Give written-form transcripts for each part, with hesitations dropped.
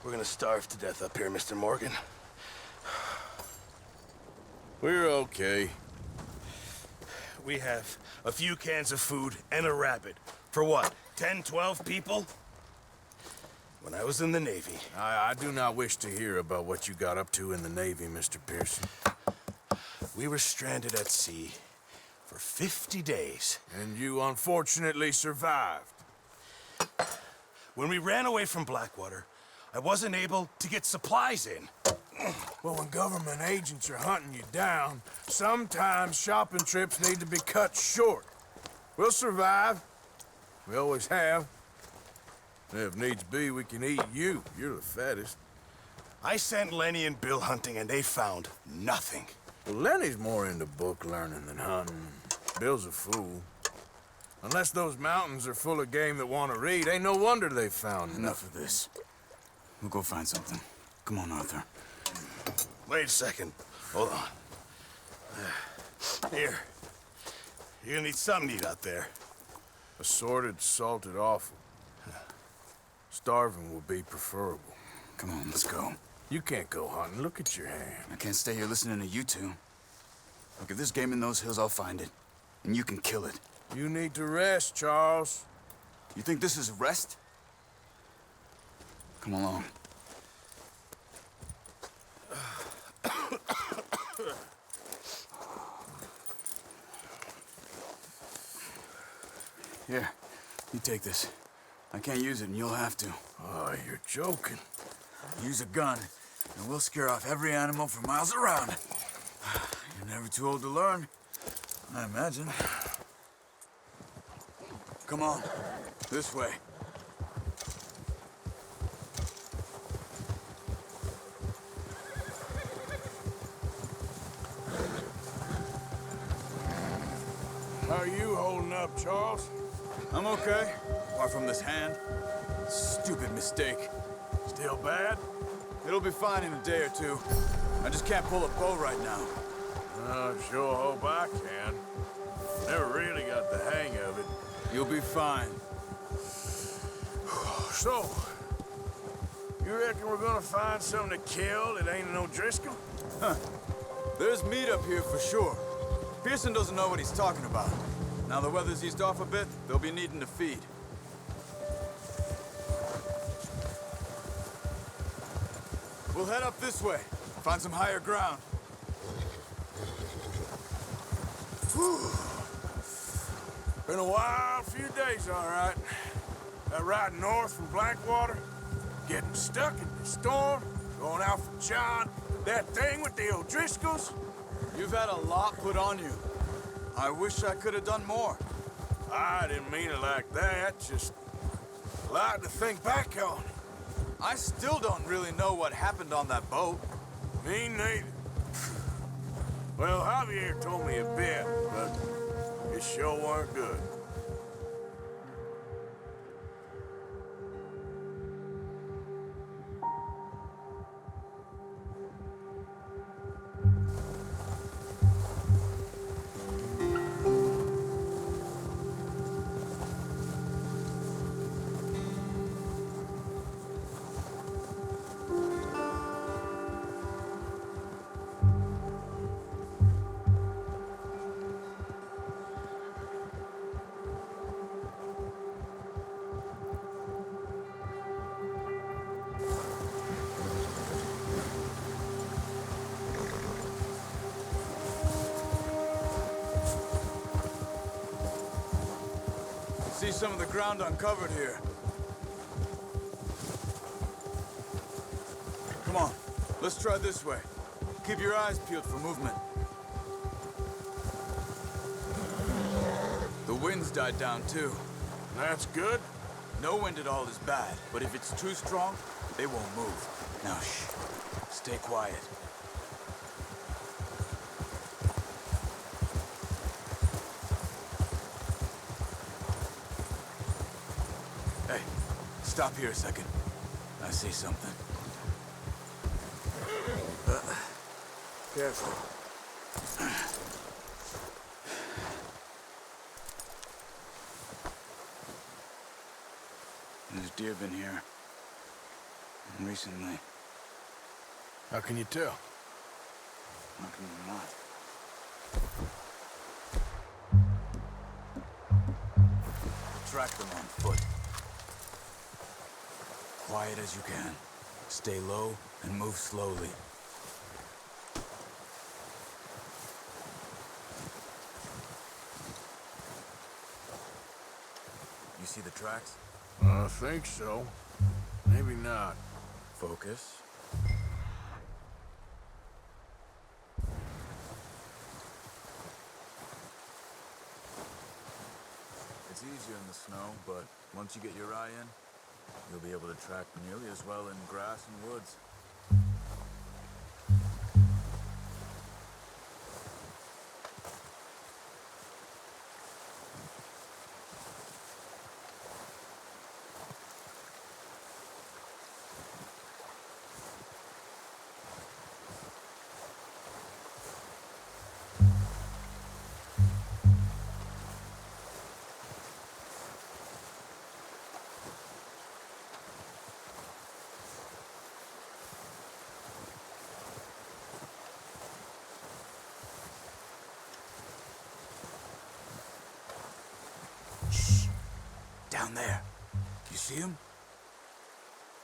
We're gonna starve to death up here, Mr. Morgan. We're okay. We have a few cans of food and a rabbit. For what, 10, 12 people? When I was in the Navy... I do not wish to hear about what you got up to in the Navy, Mr. Pearson. We were stranded at sea for 50 days. And you unfortunately survived. When we ran away from Blackwater, I wasn't able to get supplies in. Well, when government agents are hunting you down, sometimes shopping trips need to be cut short. We'll survive. We always have. If needs be, we can eat you. You're the fattest. I sent Lenny and Bill hunting, and they found nothing. Well, Lenny's more into book learning than hunting. Bill's a fool. Unless those mountains are full of game that want to read, ain't no wonder they found Enough of this. We'll go find something. Come on, Arthur. Wait a second. Hold on. Here. You're gonna need something to eat out there. Assorted, salted offal. Starving will be preferable. Come on, let's go. You can't go hunting. Look at your hand. I can't stay here listening to you two. Look, if there's game in those hills, I'll find it. And you can kill it. You need to rest, Charles. You think this is rest? Come along. Here, you take this. I can't use it, and you'll have to. Oh, you're joking. Use a gun, and we'll scare off every animal for miles around. You're never too old to learn, I imagine. Come on, this way. How are you holding up, Charles? I'm okay, apart from this hand. Stupid mistake. Still bad? It'll be fine in a day or two. I just can't pull a bow right now. I sure hope I can. Never really got the hang of it. You'll be fine. So, you reckon we're gonna find something to kill that ain't no Driscoll? Huh. There's meat up here for sure. Pearson doesn't know what he's talking about. Now the weather's eased off a bit, they'll be needing to feed. We'll head up this way, find some higher ground. Whew. Been a wild few days, all right. That ride north from Blackwater, getting stuck in the storm, going out for John, that thing with the O'Driscolls. You've had a lot put on you. I wish I could have done more. I didn't mean it like that, just a lot to think back on. I still don't really know what happened on that boat. Me neither. Well, Javier told me a bit, but it sure weren't good. See some of the ground uncovered here. Come on, let's try this way. Keep your eyes peeled for movement. The wind's died down too. That's good. No wind at all is bad, but if it's too strong, they won't move. Now shh, stay quiet. Hey, stop here a second. I see something. Careful. There's deer been here. Recently. How can you tell? How can you not? Track them on foot. Quiet as you can. Stay low and move slowly. You see the tracks? I think so. Maybe not. Focus. It's easier in the snow, but once you get your eye in, you'll be able to track nearly as well in grass and woods. Shh! Down there. You see him?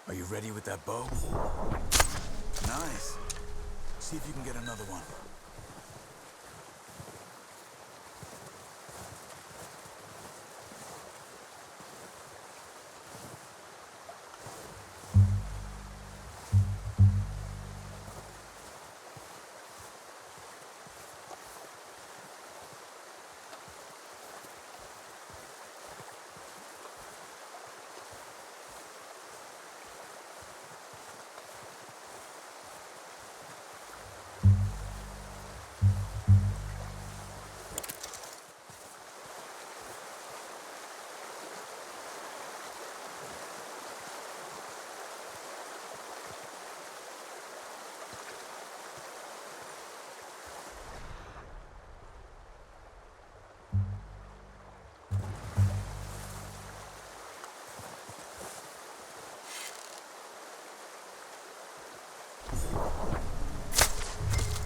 Are you ready with that bow? Nice. See if you can get another one.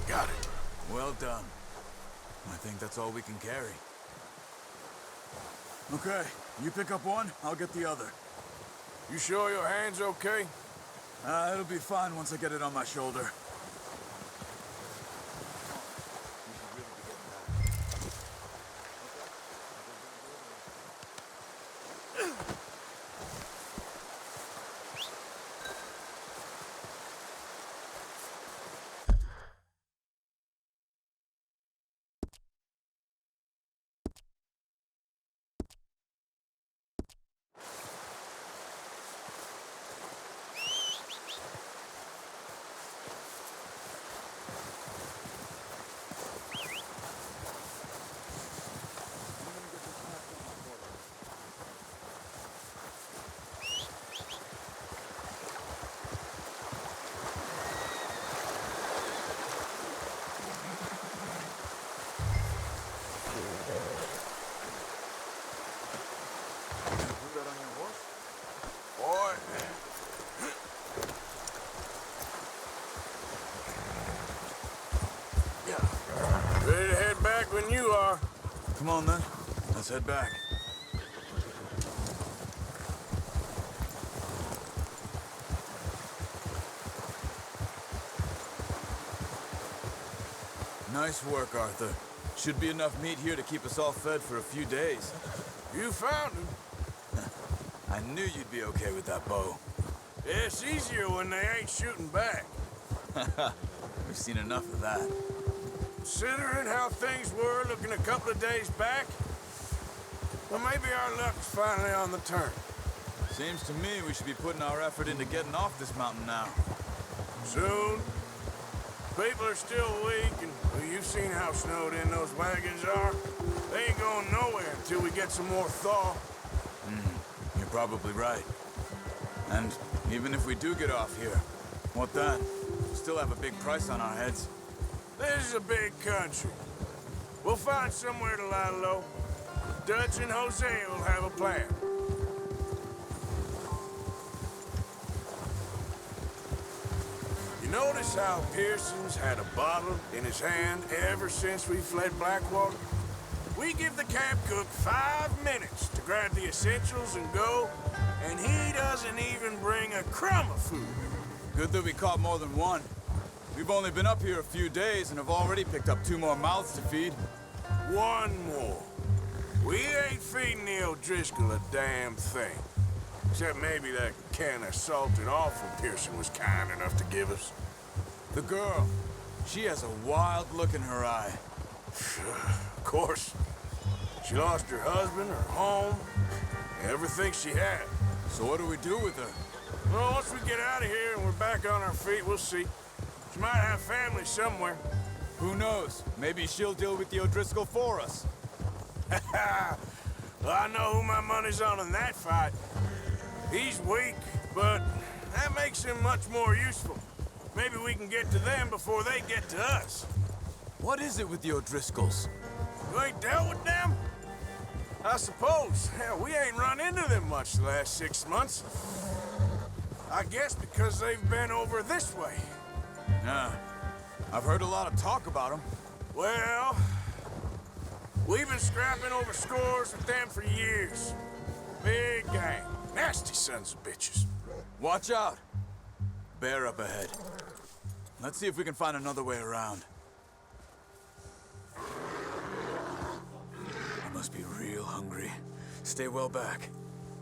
Got it. Well done. I think that's all we can carry. Okay, you pick up one, I'll get the other. You sure your hand's okay? It'll be fine once I get it on my shoulder. Boy. Ready to head back when you are. Come on then, let's head back. Nice work, Arthur. Should be enough meat here to keep us all fed for a few days. You found him. I knew you'd be okay with that bow. Yeah, it's easier when they ain't shooting back. We've seen enough of that. Considering how things were looking a couple of days back, well, maybe our luck's finally on the turn. Seems to me we should be putting our effort into getting off this mountain now. Soon. People are still weak, and well, you've seen how snowed in those wagons are. They ain't going nowhere until we get some more thaw. You're probably right. And even if we do get off here, what then? We still have a big price on our heads. This is a big country. We'll find somewhere to lie low. Dutch and Jose will have a plan. Notice how Pearson's had a bottle in his hand ever since we fled Blackwater? We give the camp cook 5 minutes to grab the essentials and go, and he doesn't even bring a crumb of food. Good that we caught more than one. We've only been up here a few days and have already picked up 2 more mouths to feed. One more. We ain't feeding the O'Driscoll a damn thing. Except maybe that can of salted offal Pearson was kind enough to give us. The girl, she has a wild look in her eye. Of course. She lost her husband, her home, everything she had. So what do we do with her? Well, once we get out of here and we're back on our feet, we'll see. She might have family somewhere. Who knows? Maybe she'll deal with the O'Driscoll for us. Well, I know who my money's on in that fight. He's weak, but that makes him much more useful. Maybe we can get to them before they get to us. What is it with the O'Driscolls? You ain't dealt with them? I suppose. Hell, we ain't run into them much the last 6 months. I guess because they've been over this way. Yeah. I've heard a lot of talk about them. Well, we've been scrapping over scores with them for years. Big gang. Nasty sons of bitches. Watch out. Bear up ahead. Let's see if we can find another way around. I must be real hungry. Stay well back.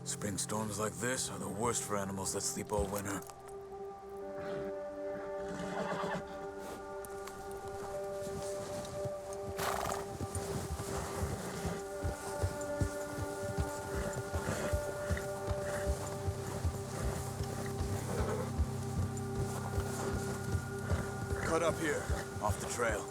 Spring storms like this are the worst for animals that sleep all winter. Cut up here, off the trail.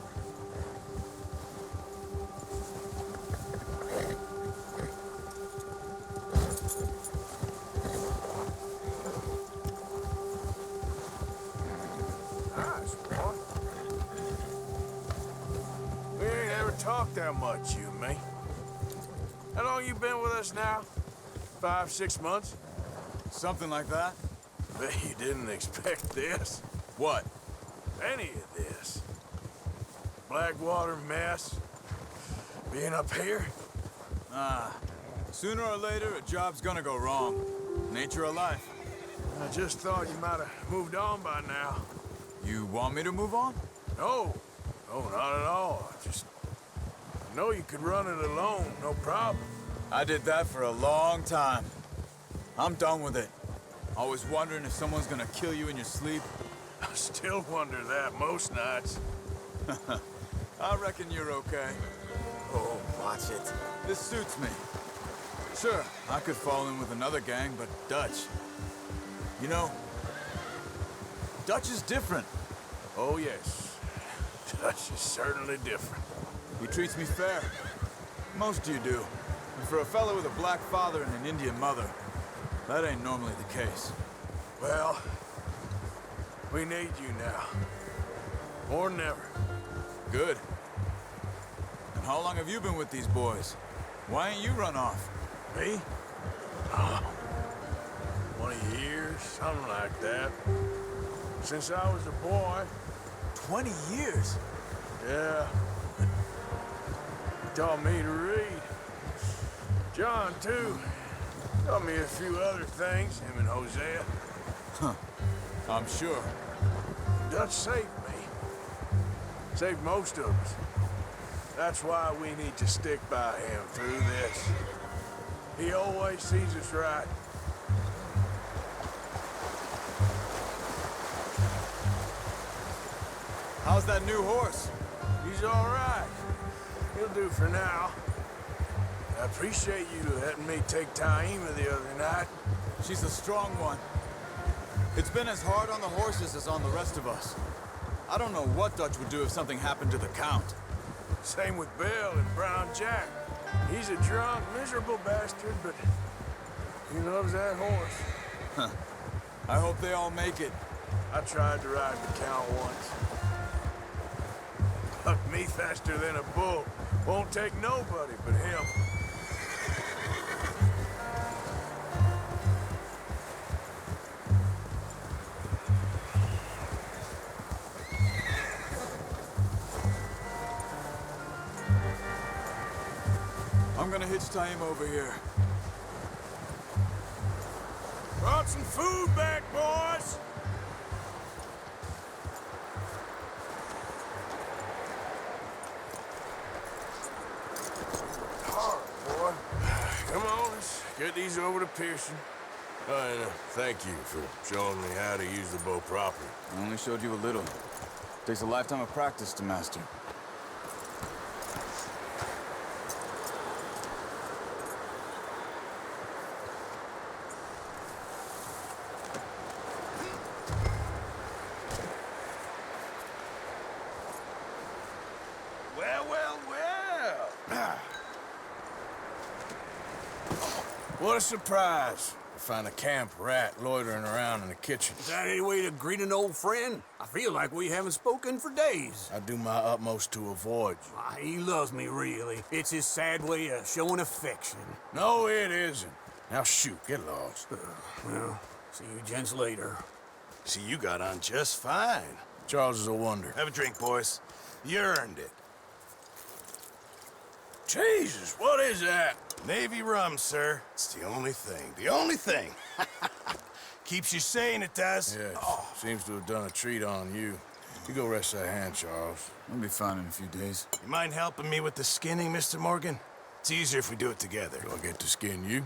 Nice, boy. We ain't ever talked that much, you and me. How long you been with us now? 5, 6 months? Something like that? Bet you didn't expect this. What? Any of this. Blackwater mess. Being up here. Sooner or later, a job's gonna go wrong. Nature of life. I just thought you might have moved on by now. You want me to move on? No. No, not at all. I know you could run it alone, no problem. I did that for a long time. I'm done with it. Always wondering if someone's gonna kill you in your sleep. I still wonder that most nights. I reckon you're okay. Oh, watch it. This suits me. Sure, I could fall in with another gang, but Dutch. You know, Dutch is different. Oh, yes. Dutch is certainly different. He treats me fair. Most you do. And for a fellow with a black father and an Indian mother, that ain't normally the case. Well, we need you now. More than ever. Good. And how long have you been with these boys? Why ain't you run off? Me? Oh, 20 years, something like that. Since I was a boy. 20 years? Yeah. He taught me to read. John, too. Taught me a few other things, him and Hosea. Huh. I'm sure. Dutch saved me. Saved most of us. That's why we need to stick by him through this. He always sees us right. How's that new horse? He's all right. He'll do for now. I appreciate you letting me take Taima the other night. She's a strong one. It's been as hard on the horses as on the rest of us. I don't know what Dutch would do if something happened to the Count. Same with Bill and Brown Jack. He's a drunk, miserable bastard, but he loves that horse. Huh. I hope they all make it. I tried to ride the Count once. Bucked me faster than a bull. Won't take nobody but him. I'm gonna hitch tie him over here. Brought some food back, boys. Hard, boy. Come on, let's get these over to Pearson. And thank you for showing me how to use the bow properly. I only showed you a little. Takes a lifetime of practice to master. Well, well, well. What a surprise. To find a camp rat loitering around in the kitchen. Is that any way to greet an old friend? I feel like we haven't spoken for days. I do my utmost to avoid you. Ah, he loves me, really. It's his sad way of showing affection. No, it isn't. Now shoot, get lost. Well, see you gents later. See, you got on just fine. Charles is a wonder. Have a drink, boys. You earned it. Jesus, what is that? Navy rum, sir. It's the only thing. The only thing. Keeps you sane, it does. Yes, seems to have done a treat on you. You go rest that hand, Charles. I'll be fine in a few days. You mind helping me with the skinning, Mr. Morgan? It's easier if we do it together. Do I get to skin you?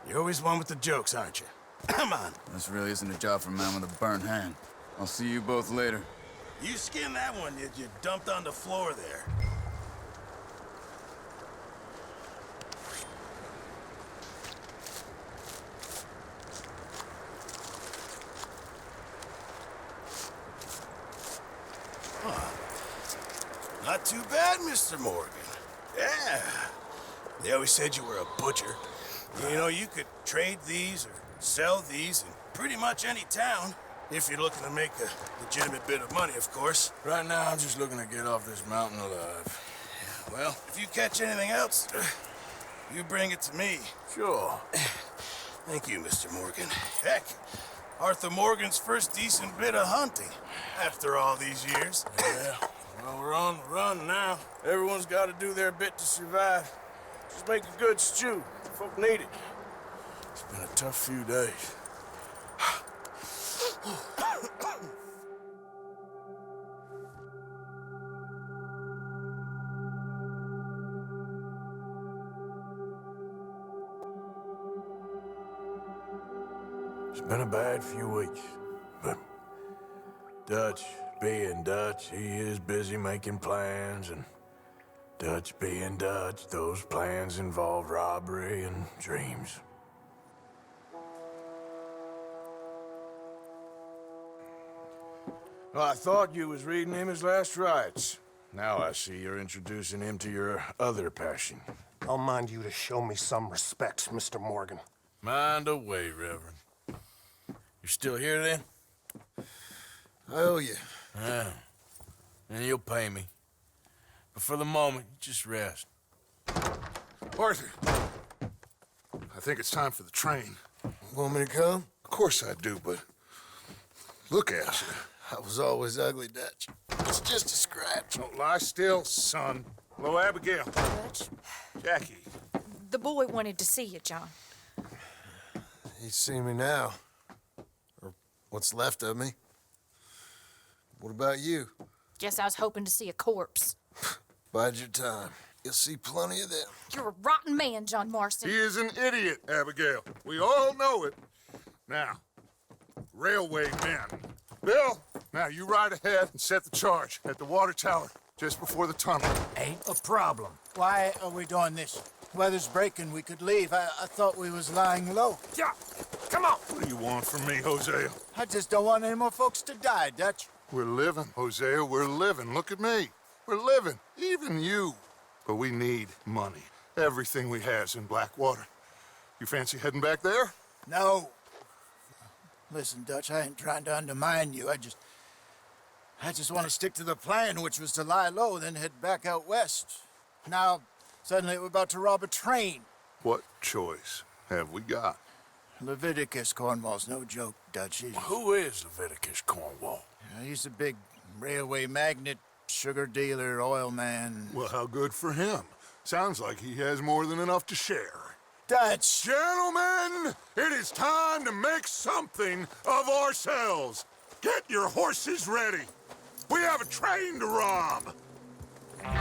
You're always one with the jokes, aren't you? Come on. This really isn't a job for a man with a burnt hand. I'll see you both later. You skin that one you dumped on the floor there. Not too bad, Mr. Morgan. Yeah. They always said you were a butcher. You know, you could trade these or sell these in pretty much any town. If you're looking to make a legitimate bit of money, of course. Right now, I'm just looking to get off this mountain alive. Well, if you catch anything else, you bring it to me. Sure. Thank you, Mr. Morgan. Heck, Arthur Morgan's first decent bit of hunting after all these years. Yeah. Well, we're on the run now. Everyone's got to do their bit to survive. Just make a good stew. Folk need it. It's been a tough few days. It's been a bad few weeks, but Dutch being Dutch, he is busy making plans, and Dutch being Dutch, those plans involve robbery and dreams. Well, I thought you was reading him his last rites. Now I see you're introducing him to your other passion. I'll mind you to show me some respect, Mr. Morgan. Mind away, Reverend. You still here, then? I owe you. Yeah. And you'll pay me. But for the moment, just rest. Arthur, I think it's time for the train. Want me to come? Of course I do, but look at you. I was always ugly, Dutch. It's just a scratch. Don't lie still, son. Hello, Abigail. Dutch, Jackie. the boy wanted to see you, John. He's seen me now. Or what's left of me. What about you? Guess I was hoping to see a corpse. Bide your time. You'll see plenty of them. You're a rotten man, John Marston. He is an idiot, Abigail. We all know it. Now, railway men. Bill, now you ride ahead and set the charge at the water tower just before the tunnel. Ain't a problem. Why are we doing this? Weather's breaking, we could leave. I thought we was lying low. Yeah, come on. What do you want from me, Hosea? I just don't want any more folks to die, Dutch. We're living, Hosea, we're living. Look at me. We're living, even you. But we need money. Everything we has in Blackwater. You fancy heading back there? No. Listen, Dutch, I ain't trying to undermine you. I just want to stick to the plan, which was to lie low, then head back out west. Now, suddenly we're about to rob a train. What choice have we got? Leviticus Cornwall's no joke, Dutch. Who is Leviticus Cornwall? He's a big railway magnate, sugar dealer, oil man. Well, how good for him. Sounds like he has more than enough to share. Dutch! Gentlemen, it is time to make something of ourselves. Get your horses ready. We have a train to rob. All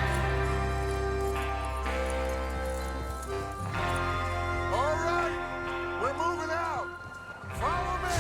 right, we're moving out. Follow me.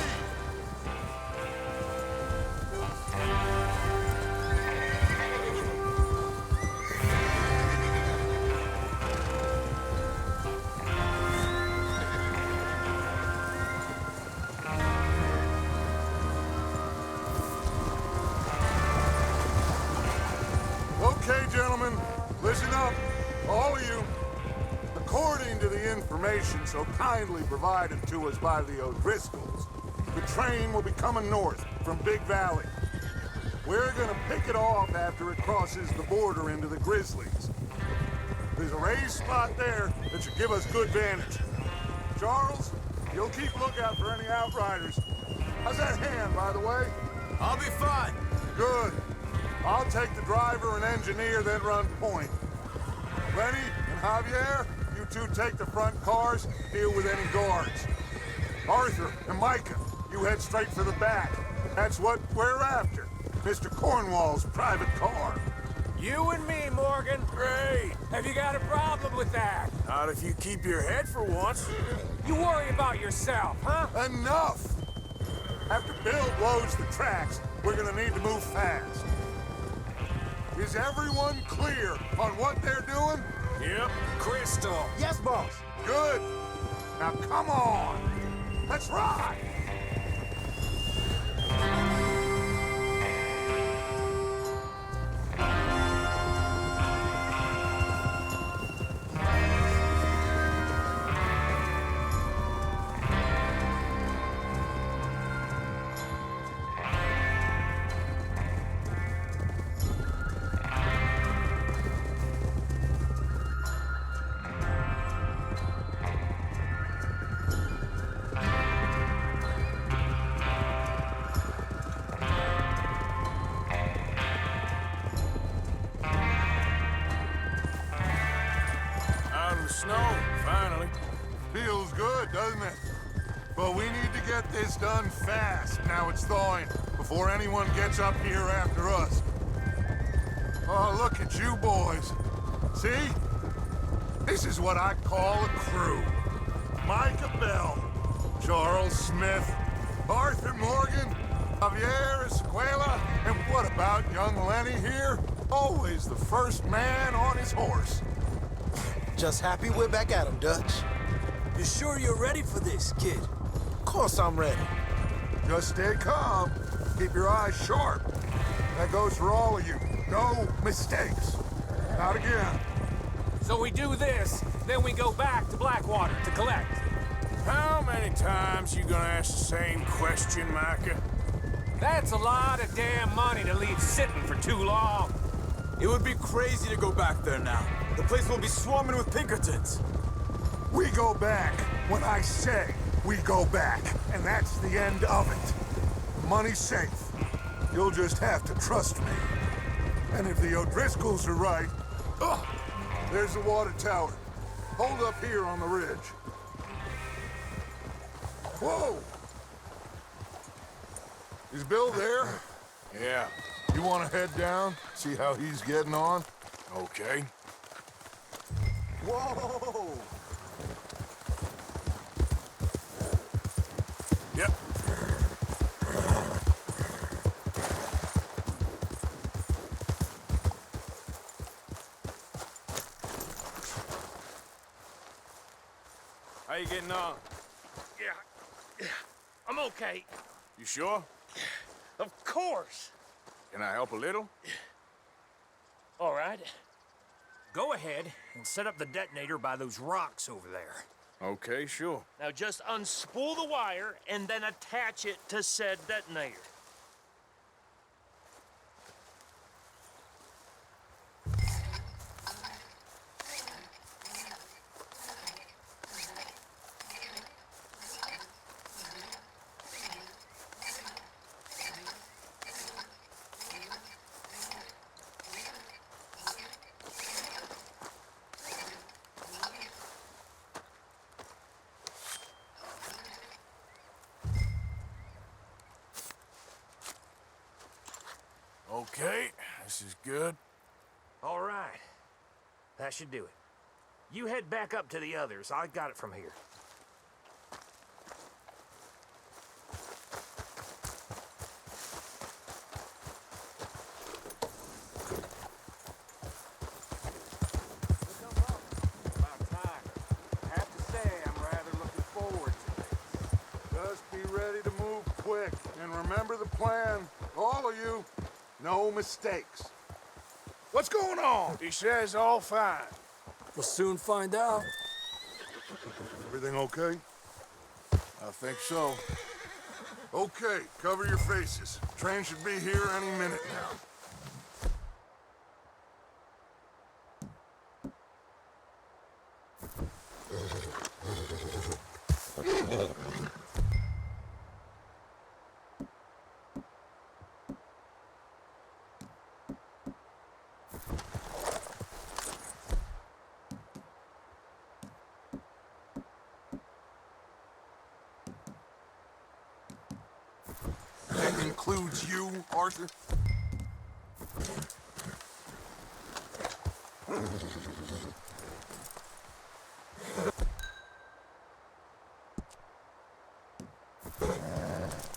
Okay, gentlemen, listen up, all of you. According to the information so kindly provided to us by the O'Driscolls, the train will be coming north from Big Valley. We're gonna pick it off after it crosses the border into the Grizzlies. There's a raised spot there that should give us good vantage. Charles, you'll keep lookout for any outriders. How's that hand, by the way? I'll be fine. Good. I'll take the driver and engineer, then run point. Lenny and Javier, you two take the front cars, deal with any guards. Arthur and Micah, you head straight for the back. That's what we're after. Mr. Cornwall's private car. You and me, Morgan. Great. Have you got a problem with that? Not if you keep your head for once. You worry about yourself, huh? Enough! After Bill blows the tracks, we're gonna need to move fast. Is everyone clear on what they're doing? Yep. Crystal. Yes, boss. Good. Now come on. Let's ride. Snow, finally. Feels good, doesn't it? But we need to get this done fast, now it's thawing, before anyone gets up here after us. Oh, look at you boys. See? This is what I call a crew. Micah Bell, Charles Smith, Arthur Morgan, Javier Escuela, and what about young Lenny here? Always the first man on his horse. Just happy we're back at him, Dutch. You sure you're ready for this, kid? Of course I'm ready. Just stay calm. Keep your eyes sharp. That goes for all of you. No mistakes. Not again. So we do this, then we go back to Blackwater to collect. How many times you gonna ask the same question, Micah? That's a lot of damn money to leave sitting for too long. It would be crazy to go back there now. The place will be swarming with Pinkertons. We go back when I say we go back, and that's the end of it. Money's safe. You'll just have to trust me. And if the O'Driscolls are right, there's the water tower. Hold up here on the ridge. Whoa! Is Bill there? Yeah. You want to head down, see how he's getting on? Okay. Whoa! Yep. How you getting on? Yeah, I'm okay. You sure? Of course. Can I help a little? All right. Go ahead and set up the detonator by those rocks over there. Okay, sure. Now just unspool the wire and then attach it to said detonator. is good. All right. That should do it. You head back up to the others. I got it from here. About time. I have to say, I'm rather looking forward to this. Just be ready to move quick. And remember the plan. All of you. No mistakes. What's going on? He says all fine. We'll soon find out. Everything okay? I think so. Okay, cover your faces. Train should be here any minute now. That includes you, Arthur?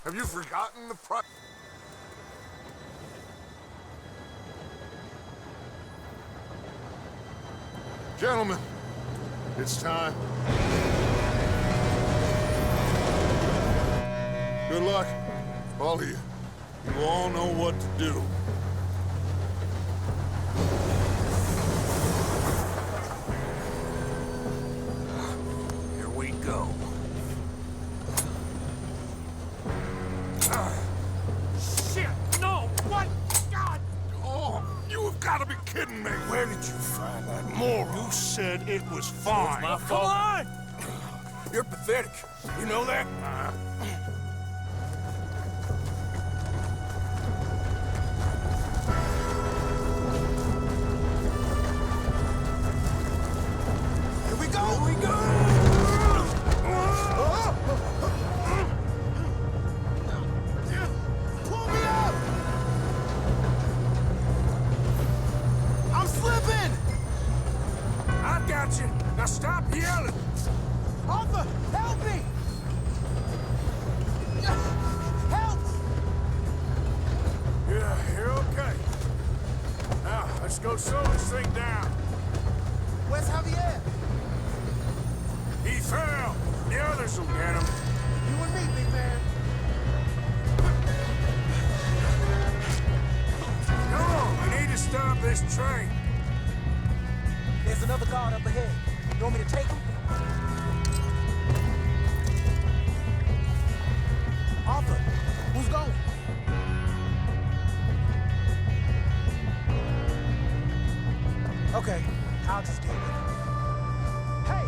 Have you forgotten the price? Gentlemen, it's time. Good luck, all of you. You all know what to do. Here we go. Shit! No! What? God! Oh, you have got to be kidding me. Where did you find that moron? You said it was fine. My fault. Come on! You're pathetic. You know that? Here we go! Here we go! Pull me up! I'm slipping! I got you. Now stop yelling. Arthur, help me! Help! Yeah, you're okay. Now, let's go slow this thing down. Where's Javier? He fell. The others will get him. You and me, big man. Come on, we need to stop this train. There's another guard up ahead. You want me to take him? Arthur, who's going? Okay, I'll just deal with it. Hey!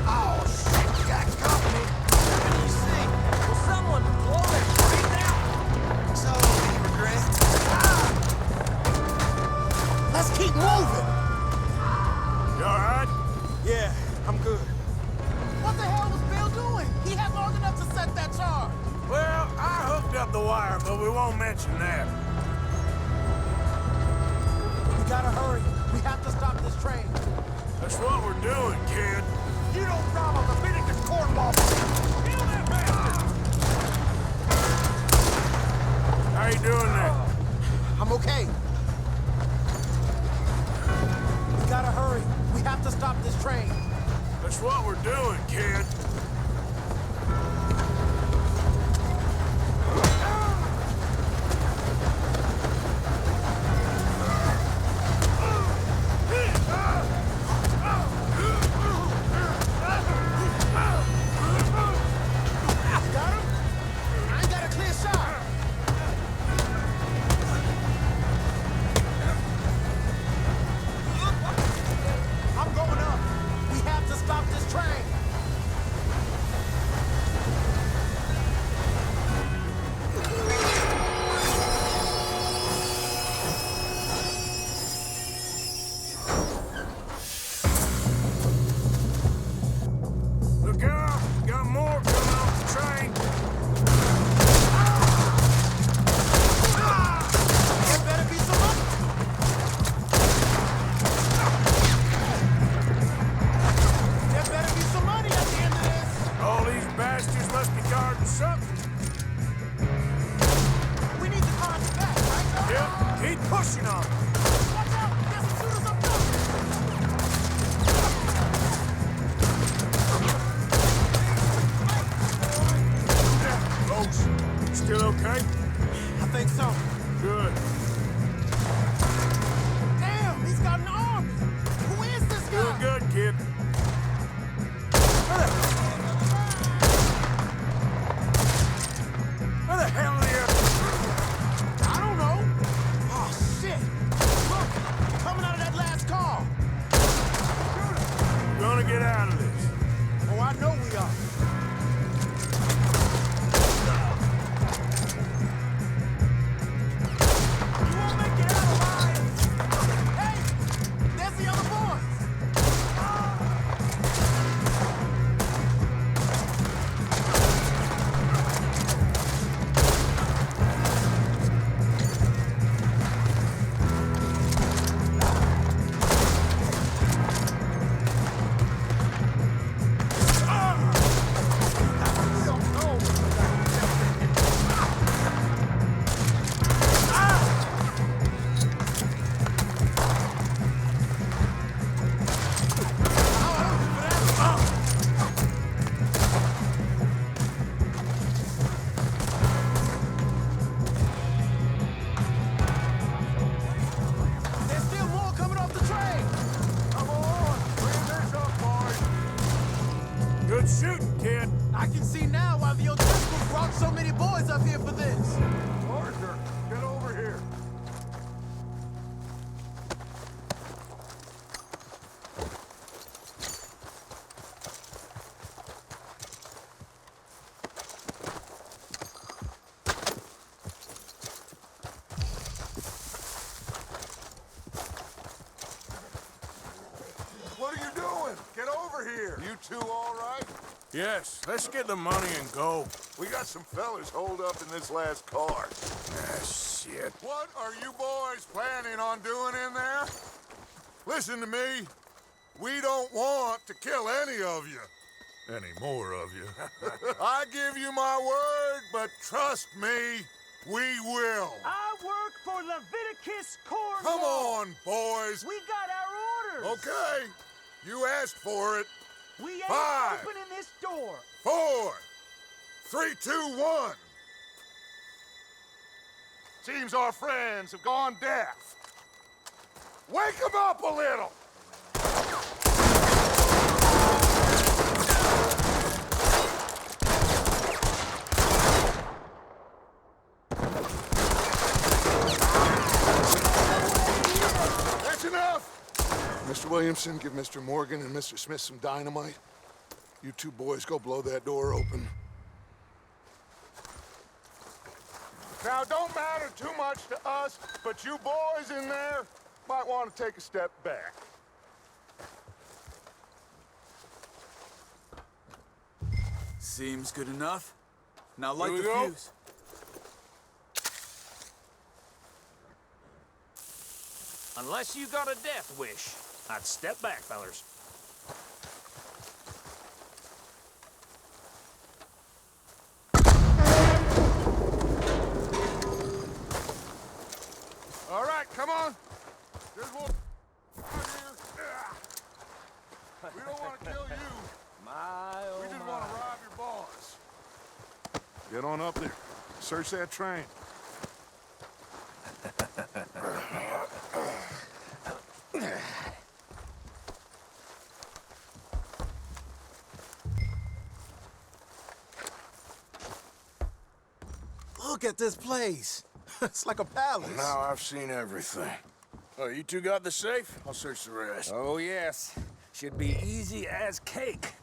Oh, shit, you got company. Let me see. Will someone blow that tree down? So, any regrets? Let's keep moving. You all right? Yeah, I'm good. What the hell was Bill doing? He had long enough to set that charge. Well, I hooked up the wire, but we won't mention that. We gotta hurry. We have to stop this train. That's what we're doing, kid. You don't rob a Leviticus cornball. Kill that bastard! How you doing there? I'm okay. We gotta hurry. We have to stop this train. That's what we're doing, kid. Got him? I ain't got a clear shot. I'm going up. We have to stop this train. pushing on me. Watch out! There's some shooters up top! Close. Still okay? I think so. Good. Damn, he's got an army! Who is this guy? Doing good, kid. Where the hell are you? I don't know. Oh, shit! Look! Coming out of that last car! We're gonna get out of this. Oh, I know we are. You won't make it out alive! Hey! There's the other boys! There's still more coming off the train! Come on. Bring this up, boys. Good shooting, kid. I can see now why the O'Driscolls brought so many boys up here for this. Arthur, get over here. What are you doing? Get over here. You two all right? Yes, let's get the money and go. We got some fellas holed up in this last car. Ah, shit. What are you boys planning on doing in there? Listen to me. We don't want to kill any of you. Any more of you. I give you my word, but trust me, we will. I work for Leviticus Cornwall. Come on, boys. We got our orders. Okay. You asked for it. We ain't 5, opening this door. 4, 3, 2, 1. Seems our friends have gone deaf. Wake them up a little. That's enough. Mr. Williamson, give Mr. Morgan and Mr. Smith some dynamite. You two boys go blow that door open. Now, don't matter too much to us, but you boys in there might want to take a step back. Seems good enough. Now light Here the we go. fuse. Unless you got a death wish, I'd step back, fellers. All right, come on. There's one out here. We don't want to kill you. We just want to rob your boss. Get on up there. Search that train. Look at this place. It's like a palace. Now I've seen everything. Oh, you two got the safe? I'll search the rest. Oh, yes. Should be easy as cake.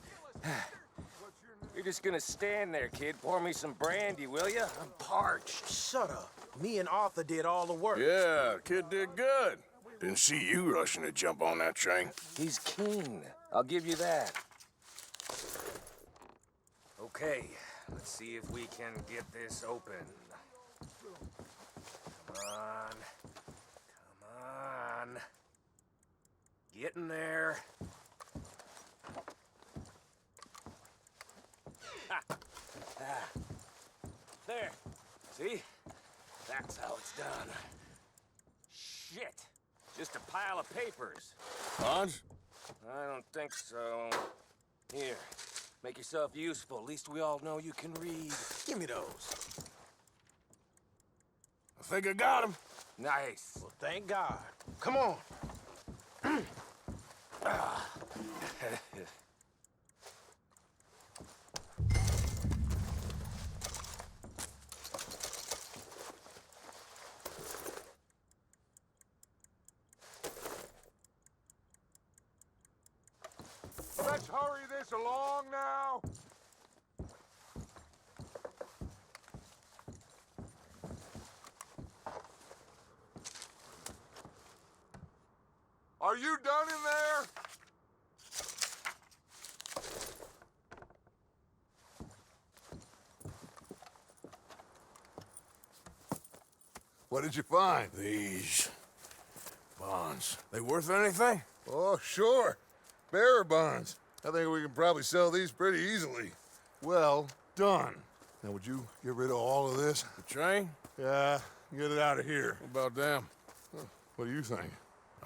You're just gonna stand there, kid. Pour me some brandy, will ya? I'm parched. Shut up. Me and Arthur did all the work. Yeah, kid did good. Didn't see you rushing to jump on that train. He's keen. I'll give you that. Okay, let's see if we can get this open. Come on. Come on. Get in there. There. See? That's how it's done. Just a pile of papers. Bonds? I don't think so. Here, make yourself useful. At least we all know you can read. Give me those. I think I got him. Nice. Well, thank God. Come on. Let's hurry this along now. Are you done in there? What did you find? These bonds. They worth anything? Oh, sure. Bearer bonds. I think we can probably sell these pretty easily. Well done. Now, would you get rid of all of this? The train? Yeah, get it out of here. What about them? What do you think?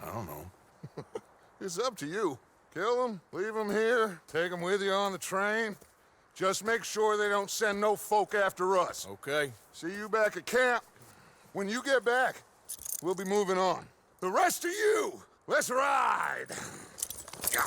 I don't know. It's up to you. Kill them, leave them here, take them with you on the train. Just make sure they don't send no folk after us. Okay. See you back at camp. When you get back, we'll be moving on. The rest of you, let's ride! Yeah.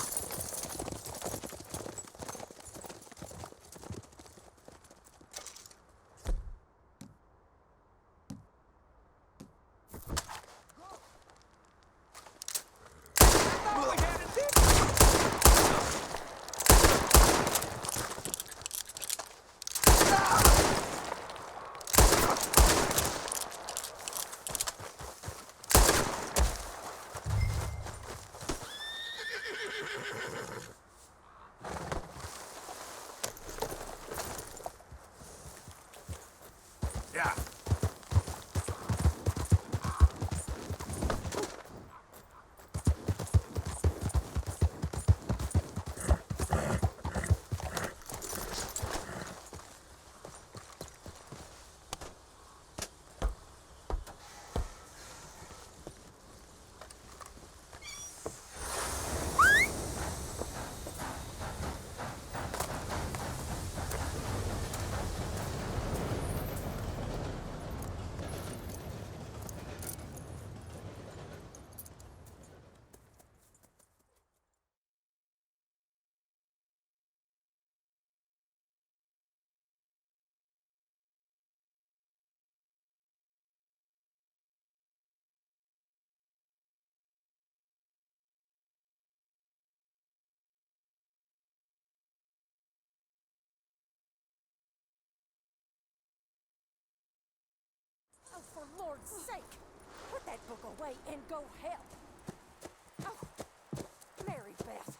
Oh, for Lord's sake! Put that book away and go help! Oh, Mary Beth.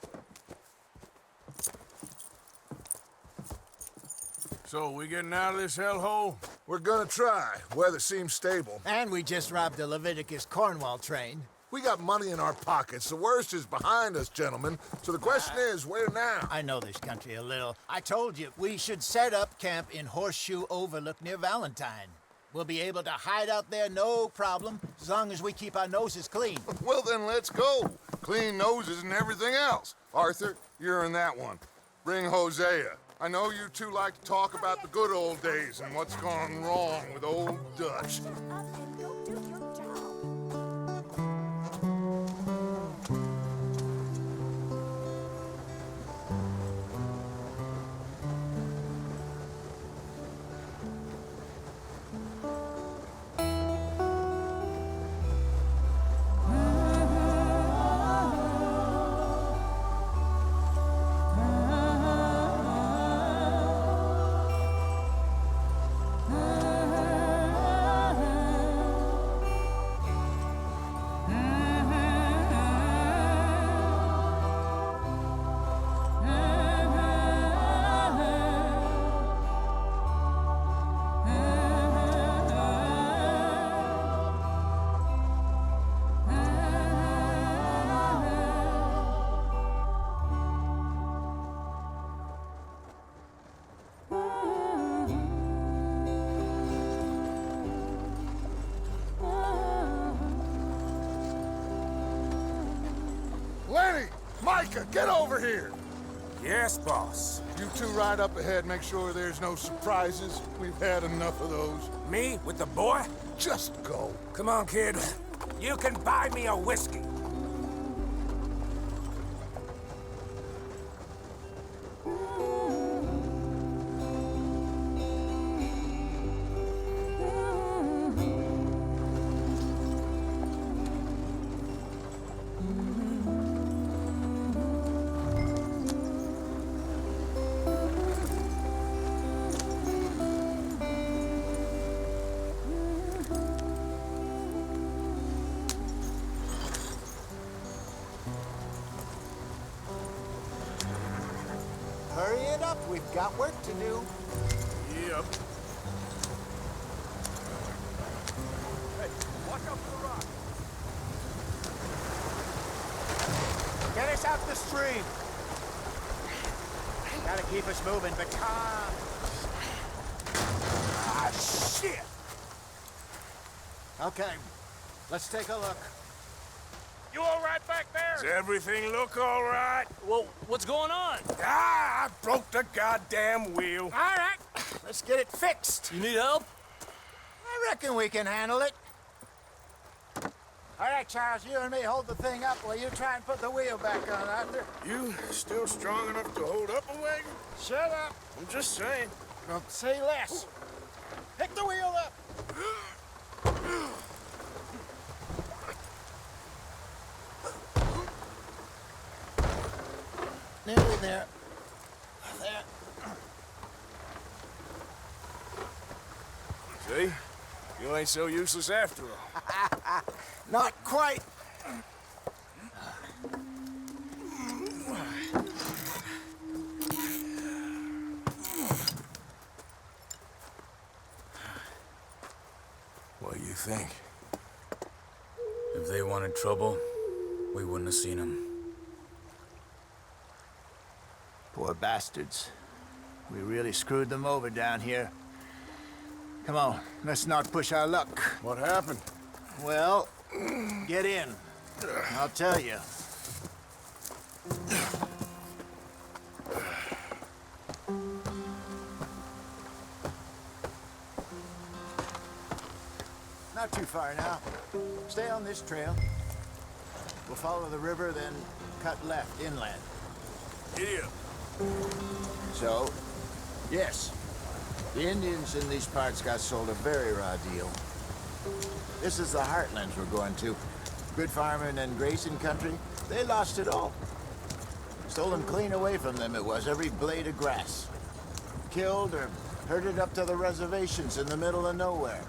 So, we getting out of this hellhole? We're gonna try. Weather seems stable. And we just robbed the Leviticus Cornwall train. We got money in our pockets. The worst is behind us, gentlemen. So the question is, where now? I know this country a little. I told you, we should set up camp in Horseshoe Overlook near Valentine. We'll be able to hide out there no problem, as long as we keep our noses clean. Well, then let's go. Clean noses and everything else. Arthur, you're in that one. Bring Hosea. I know you two like to talk about the good old days and what's gone wrong with old Dutch. Shut up and go do your job. Micah, get over here! Yes, boss. You two ride up ahead, make sure there's no surprises. We've had enough of those. Me with the boy? Just go. Come on, kid. You can buy me a whiskey. Hurry it up. We've got work to do. Yep. Hey, watch out for the rock. Get us out the stream. Gotta keep us moving, but calm. Ah, shit! Okay, let's take a look. You all right back there? Does everything look all right? Well, what's going on? Ah, I broke the goddamn wheel. All right, let's get it fixed. You need help? I reckon we can handle it. All right, Charles, you and me hold the thing up while you try and put the wheel back on, Arthur. You still strong enough to hold up a wagon? Shut up. I'm just saying. Don't say less. Pick the wheel up. Nearly there. There. See? You ain't so useless after all. Not quite. What do you think? If they wanted trouble, we wouldn't have seen them. Poor bastards. We really screwed them over down here. Come on, let's not push our luck. What happened? Well, get in. I'll tell you. Not too far now. Stay on this trail. We'll follow the river, then cut left inland. Giddy up. So, yes, the Indians in these parts got sold a very raw deal. This is the heartlands we're going to. Good farming and grazing country, they lost it all. Stolen clean away from them it was, every blade of grass. Killed or herded up to the reservations in the middle of nowhere.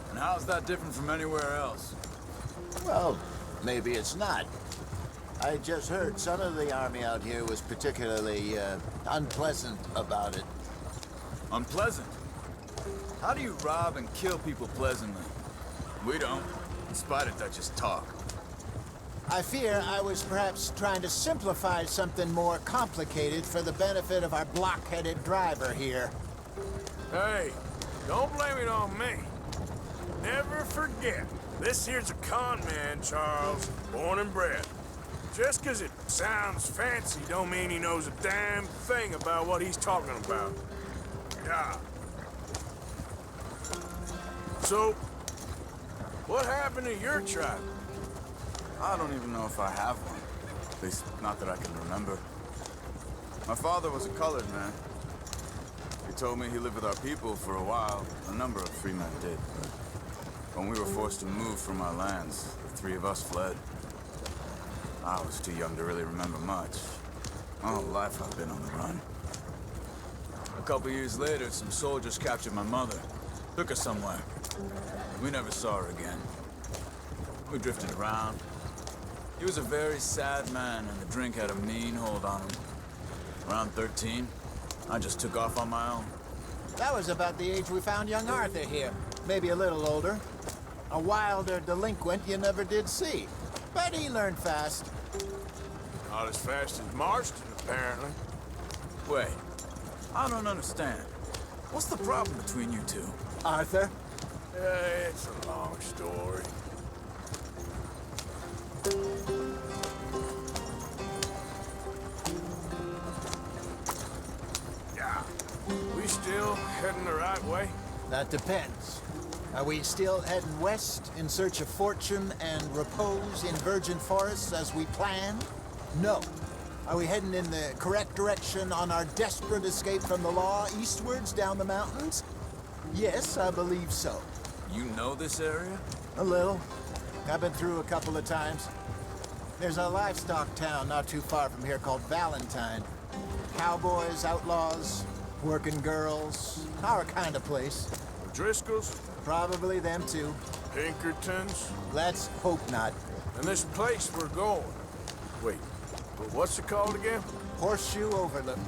And how's that different from anywhere else? Well, maybe it's not. I just heard some of the army out here was particularly unpleasant about it. Unpleasant? How do you rob and kill people pleasantly? We don't, in spite of Dutch's talk. I fear I was perhaps trying to simplify something more complicated for the benefit of our block-headed driver here. Hey, don't blame it on me. Never forget, this here's a con man, Charles, born and bred. Just 'cause it sounds fancy don't mean he knows a damn thing about what he's talking about. Yeah. So, what happened to your tribe? I don't even know if I have one. At least, not that I can remember. My father was a colored man. He told me he lived with our people for a while. A number of free men did, but when we were forced to move from our lands, the three of us fled. I was too young to really remember much. My whole life I've been on the run. A couple years later, some soldiers captured my mother. Took her somewhere. We never saw her again. We drifted around. He was a very sad man, and the drink had a mean hold on him. Around 13, I just took off on my own. That was about the age we found young Arthur here. Maybe a little older. A wilder delinquent you never did see. But he learned fast. Not as fast as Marston, apparently. Wait, I don't understand. What's the problem between you two? Arthur? It's a long story. heading the right way? That depends. Are we still heading west in search of fortune and repose in virgin forests as we planned? No. Are we heading in the correct direction on our desperate escape from the law eastwards down the mountains? Yes, I believe so. You know this area? A little. I've been through a couple of times. There's a livestock town not too far from here called Valentine. Cowboys, outlaws, working girls, our kind of place. The Driscolls? Probably them too. Pinkertons? Let's hope not. And this place we're going. Wait, but what's it called again? Horseshoe Overlook.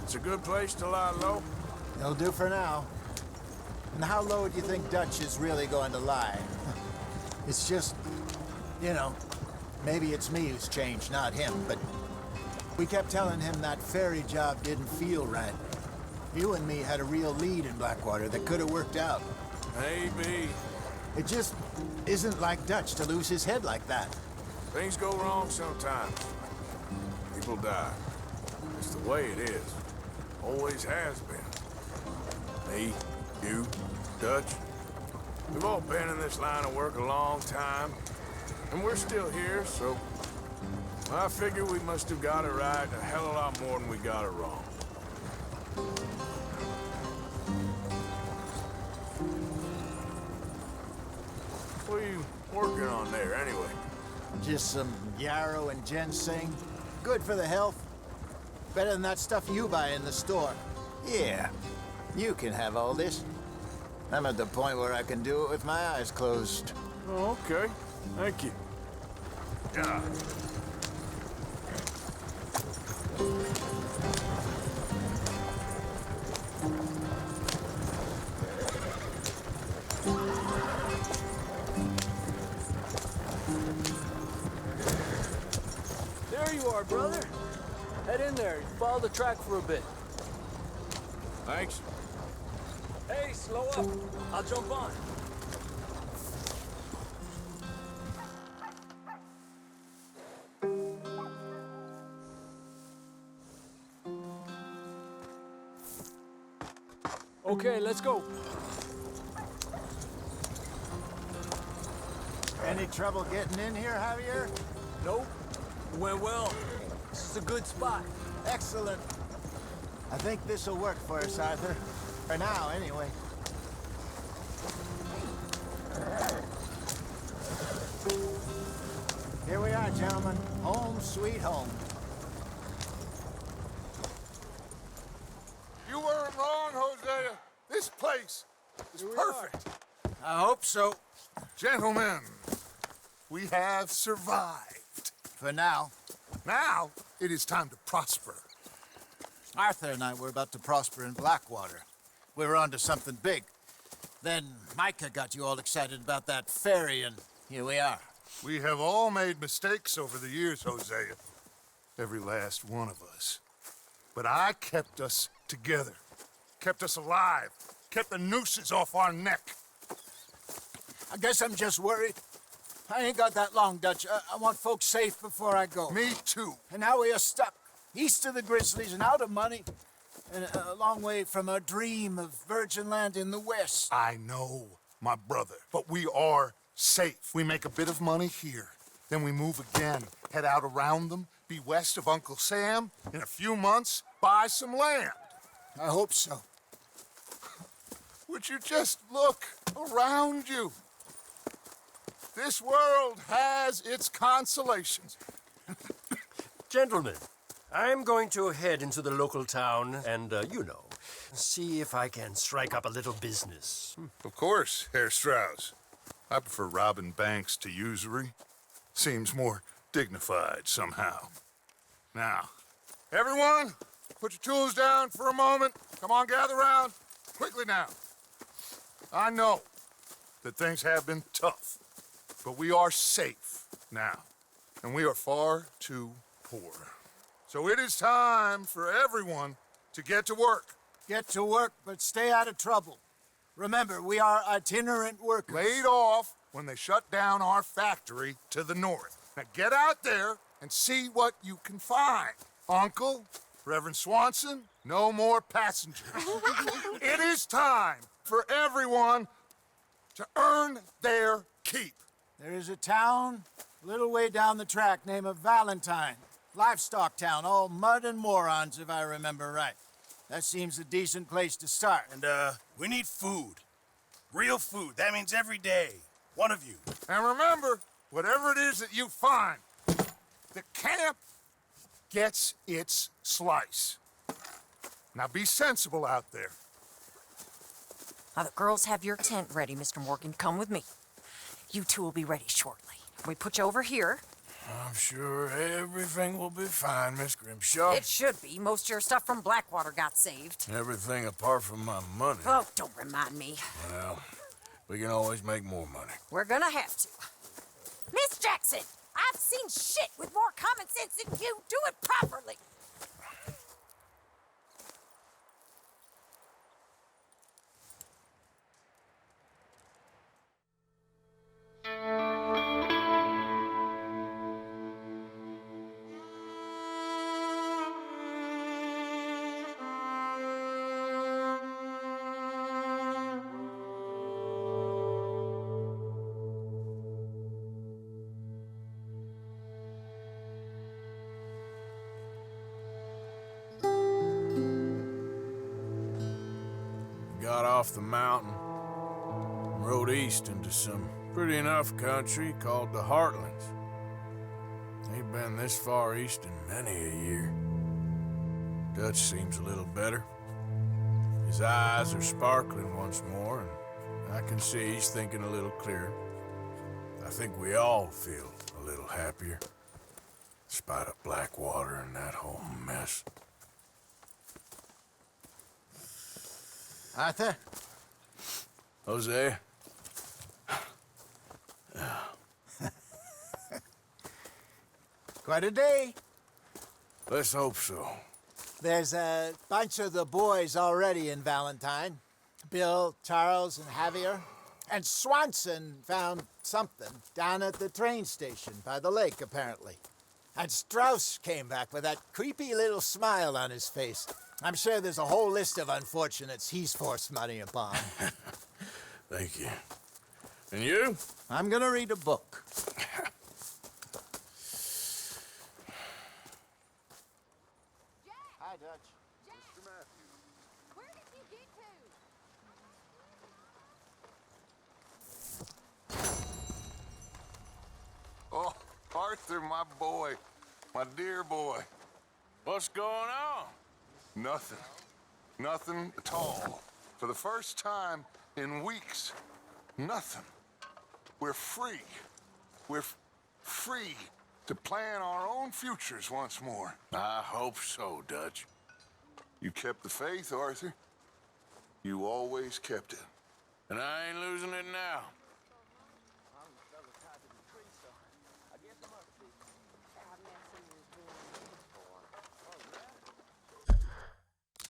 It's a good place to lie low? It'll do for now. And how low do you think Dutch is really going to lie? It's just, you know, maybe it's me who's changed, not him, but we kept telling him that ferry job didn't feel right. You and me had a real lead in Blackwater that could have worked out. Maybe. It just isn't like Dutch to lose his head like that. Things go wrong sometimes. People die. It's the way it is. Always has been. Me, you, Dutch. We've all been in this line of work a long time. And we're still here, so I figure we must have got it right a hell of a lot more than we got it wrong. What are you working on there, anyway? Just some yarrow and ginseng. Good for the health. Better than that stuff you buy in the store. Yeah, you can have all this. I'm at the point where I can do it with my eyes closed. Oh, okay. Thank you. Yeah. There you are, brother. Head in there. Follow the track for a bit. Thanks. Hey, slow up. I'll jump on. Okay, let's go. Any trouble getting in here, Javier? Nope. It went well. This is a good spot. Excellent. I think this'll work for us, Arthur. For now, anyway. Here we are, gentlemen. Home sweet home. You weren't wrong, Hosea. This place is perfect. I hope so. Gentlemen, we have survived. For now. Now, it is time to prosper. Arthur and I were about to prosper in Blackwater. We were onto something big. Then Micah got you all excited about that ferry, and here we are. We have all made mistakes over the years, Hosea. Every last one of us. But I kept us together. Kept us alive. Kept the nooses off our neck. I guess I'm just worried. I ain't got that long, Dutch. I want folks safe before I go. Me too. And now we are stuck, east of the Grizzlies and out of money, and a long way from our dream of virgin land in the west. I know, my brother, but we are safe. We make a bit of money here, then we move again, head out around them, be west of Uncle Sam, in a few months, buy some land. I hope so. Would you just look around you? This world has its consolations. Gentlemen, I'm going to head into the local town and, see if I can strike up a little business. Of course, Herr Strauss. I prefer robbing banks to usury. Seems more dignified somehow. Now, everyone, put your tools down for a moment. Come on, gather round. Quickly now. I know that things have been tough, but we are safe now, and we are far too poor. So it is time for everyone to get to work. Get to work, but stay out of trouble. Remember, we are itinerant workers. Laid off when they shut down our factory to the north. Now get out there and see what you can find. Uncle, Reverend Swanson, no more passengers. It is time for everyone to earn their keep. There is a town a little way down the track named Valentine. Livestock town, all mud and morons, if I remember right. That seems a decent place to start. And, we need food. Real food. That means every day. One of you. And remember, whatever it is that you find, the camp gets its slice. Now be sensible out there. Now the girls have your tent ready, Mr. Morgan. Come with me. You two will be ready shortly. We put you over here. I'm sure everything will be fine, Miss Grimshaw. It should be. Most of your stuff from Blackwater got saved. Everything apart from my money. Oh, don't remind me. Well, we can always make more money. We're gonna have to. Miss Jackson, I've seen shit with more common sense than you. Do it properly. Got off the mountain, rode east into some pretty enough country called the Heartlands. Ain't been this far east in many a year. Dutch seems a little better. His eyes are sparkling once more, and I can see he's thinking a little clearer. I think we all feel a little happier, in spite of Blackwater and that whole mess. Arthur? Jose? Quite a day. Let's hope so. There's a bunch of the boys already in Valentine. Bill, Charles, and Javier. And Swanson found something down at the train station by the lake, apparently. And Strauss came back with that creepy little smile on his face. I'm sure there's a whole list of unfortunates he's forced money upon. Thank you. And you? I'm gonna read a book. Hi, Dutch. Mr. Matthews. Where did you get to? Oh, Arthur, my boy. My dear boy. What's going on? Nothing. Nothing at all. For the first time in weeks, nothing. We're free. We're free to plan our own futures once more. I hope so, Dutch. You kept the faith, Arthur. You always kept it. And I ain't losing it now.